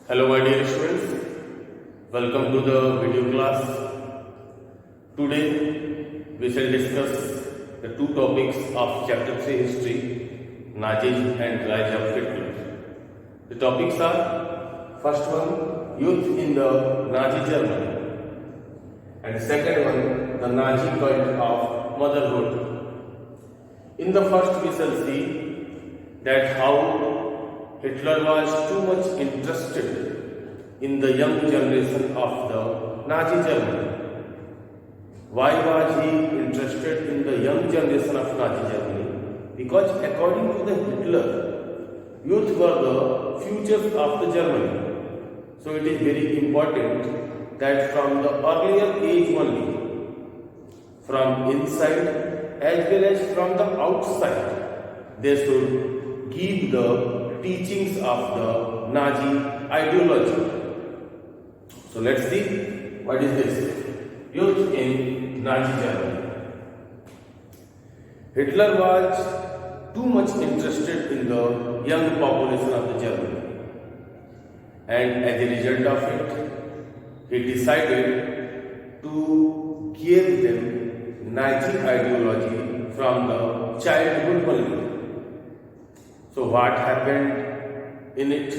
Hello my dear students, welcome to the video class. Today we shall discuss the two topics of chapter 3 history, Nazis and rise of Hitler. The topics are first one, youth in the Nazi Germany, and second one, the Nazi cult of motherhood. In the first we shall see that how Hitler was too much interested in the young generation of the Nazi Germany. Why was he interested in the young generation of Nazi Germany? Because according to the Hitler, youth were the futures of the Germany. So it is very important that from the earlier age only, from inside as well as from the outside, they should give the teachings of the Nazi ideology. So let's see what is this youth in Nazi Germany. Hitler was too much interested in the young population of the Germany, and as a result of it, he decided to give them Nazi ideology from the childhood only. So what happened in it?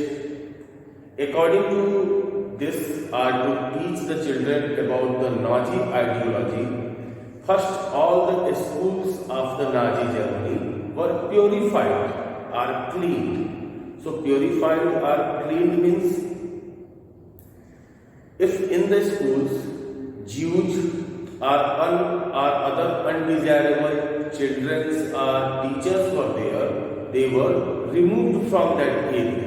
According to this, are to teach the children about the Nazi ideology. First, all the schools of the Nazi Germany were purified or cleaned. So purified or cleaned means if in the schools Jews or other undesirable children or teachers were there, they were removed from that area.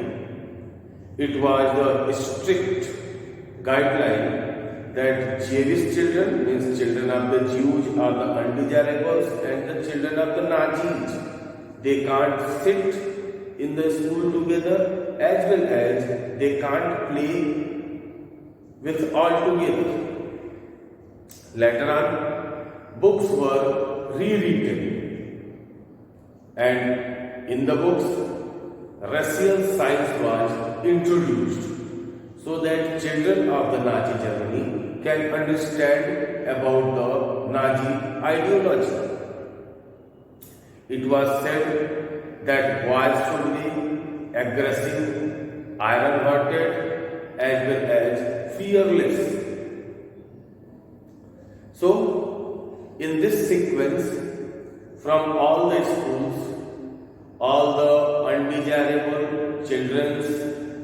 It was a strict guideline that Jewish children, means children of the Jews or the undesirables, and the children of the Nazis, they can't sit in the school together, as well as they can't play with all together. Later on, books were rewritten, and in the books, racial science was introduced so that children of the Nazi Germany can understand about the Nazi ideology. It was said that boys should be aggressive, iron-hearted, as well as fearless. So, in this sequence, from all the schools, all the undesirable children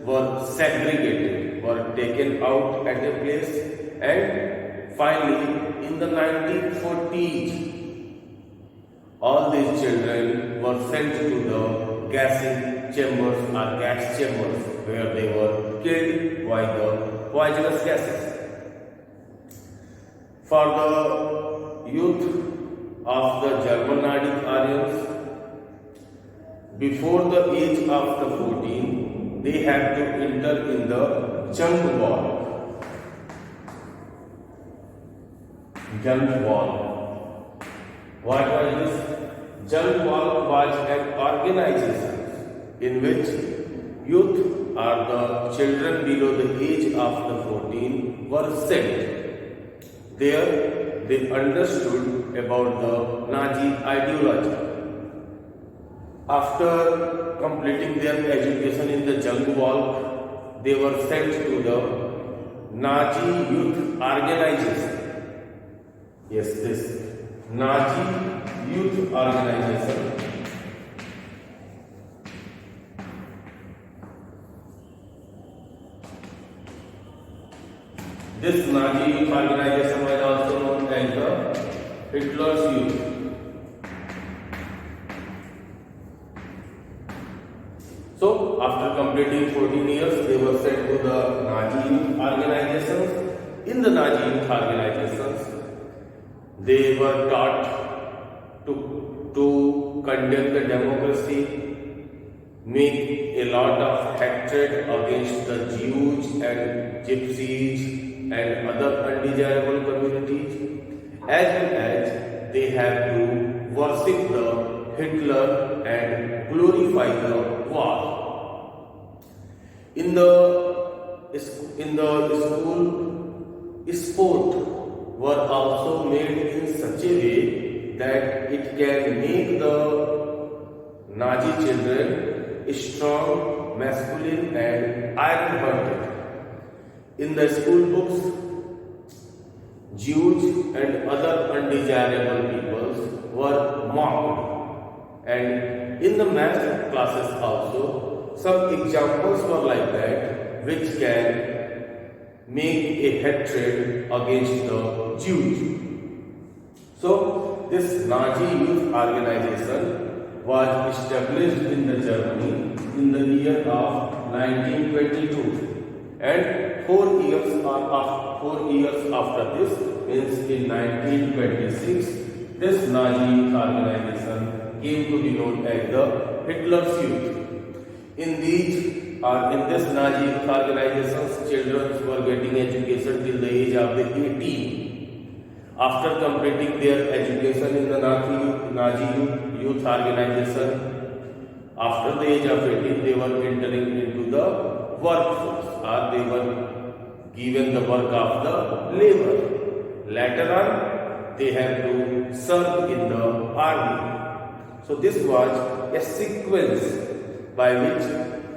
were segregated, were taken out at a place, and finally in the 1940s, all these children were sent to the gassing chambers or gas chambers where they were killed by the poisonous gases. For the youth of the German Nazi Aryans, before the age of the 14, they had to enter in the junk wall. Junk wall. What was this? Junk wall was an organization in which youth or the children below the age of the 14 were sent. There they understood about the Nazi ideology. After completing their education in the junk wall, they were sent to the Nazi Youth Organization. Yes, this Nazi Youth Organization. This Nazi Youth Organization was also known as the Hitler's Youth. So, after completing 14 years, they were sent to the Nazi youth organizations. In the Nazi youth organizations, they were taught to condemn the democracy, make a lot of hatred against the Jews and Gypsies and other undesirable communities, as well as they have to worship the Hitler and glorify the war. In the in the school sport were also made in such a way that it can make the Nazi children strong, masculine and iron-hearted. In the school books, Jews and other undesirable peoples were mocked, and in the math classes also some examples were like that, which can make a hatred against the Jews. So this Nazi youth organization was established in the Germany in the year of 1922, and 4 years after this, means in 1926, this Nazi youth organization came to be known as the Hitler's Youth. In this Nazi youth organizations, children were getting education till the age of 18. After completing their education in the Nazi youth organization, after the age of 18, they were entering into the workforce, or they were given the work of the labor. Later on, they have to serve in the army. So this was a sequence by which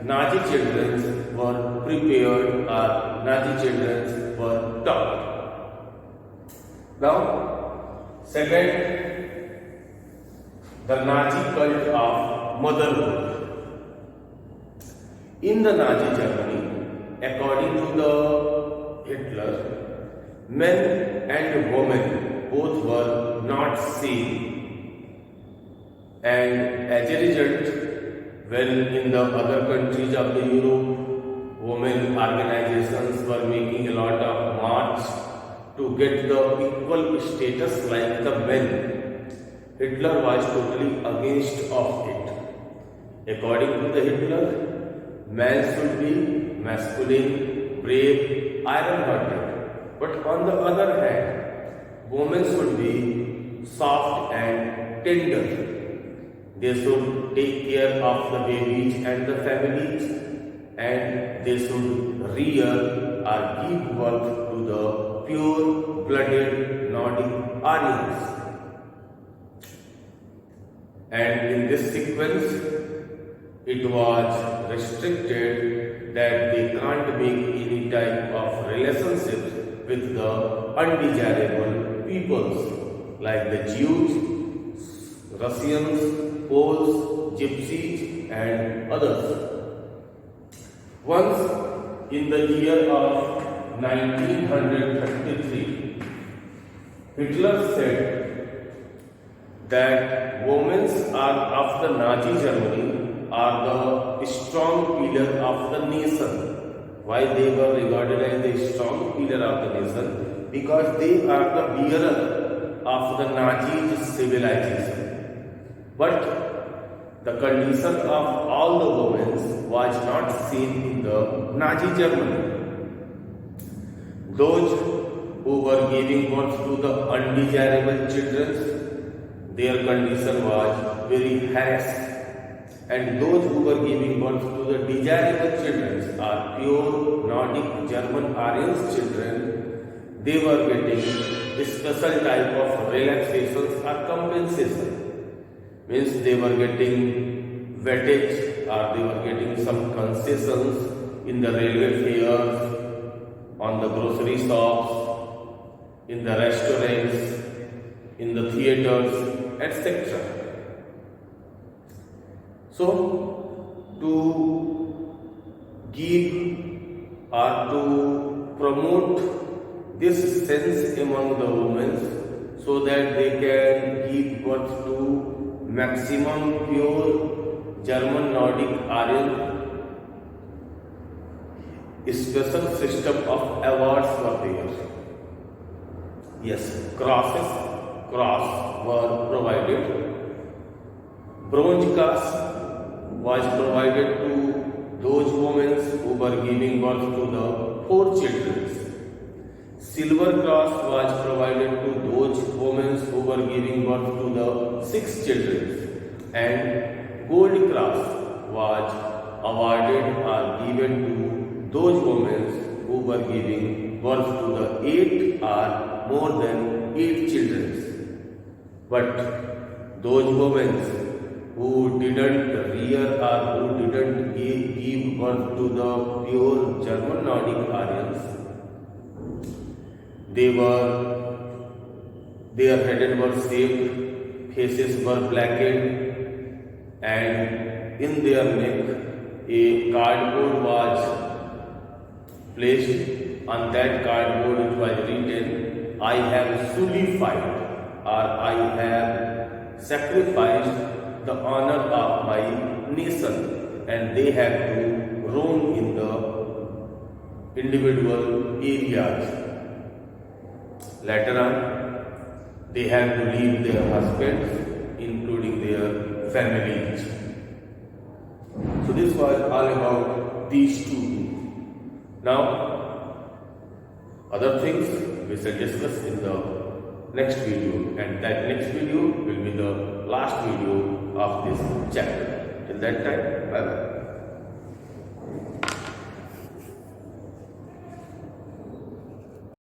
Nazi children were prepared, or Nazi children were taught. Now, second, the Nazi cult of motherhood. In the Nazi Germany, according to the Hitler, men and women both were not seen, and as a result, when in the other countries of the Europe, women organizations were making a lot of march to get the equal status like the men, Hitler was totally against of it. According to the Hitler, man should be masculine, brave, iron-hearted. But on the other hand, women should be soft and tender. They should take care of the babies and the families, and they should rear or give birth to the pure-blooded Nordic Aryans. And in this sequence, it was restricted that they can't make any type of relationships with the undesirable peoples like the Jews, Russians, Poles, Gypsies and others. Once in the year of 1933, Hitler said that women of the Nazi Germany are the strong pillar of the nation. Why they were regarded as the strong pillar of the nation? Because they are the bearer of the Nazi civilization. But the condition of all the women was not seen in the Nazi Germany. Those who were giving birth to the undesirable children, their condition was very harassed. And those who were giving birth to the desirable children are pure Nordic German Aryans children. They were getting a special type of relaxations or compensation. Means they were getting wettage, or they were getting some concessions in the railway fares, on the grocery shops, in the restaurants, in the theaters, etc. So, to give or to promote this sense among the women so that they can give birth to maximum pure German Nordic Aryan, special system of awards were there. Yes, cross were provided. Bronze cross was provided to those women who were giving birth to the 4 children. Silver cross was provided to those women who were giving birth to the 6 children. And gold cross was awarded or given to those women who were giving birth to the 8 or more than 8 children. But those women who didn't rear or who didn't give birth to the pure German Nordic Aryans, their heads were shaved, faces were blackened, and in their neck a cardboard was placed. On that cardboard it was written, "I have sullified," or "I have sacrificed the honor of my nation," and they have to roam in the individual areas. Later on, they have to leave their husbands, including their families. So this was all about these two. Now, other things we shall discuss in the next video, and that next video will be the last video of this chapter. Till that time, bye bye.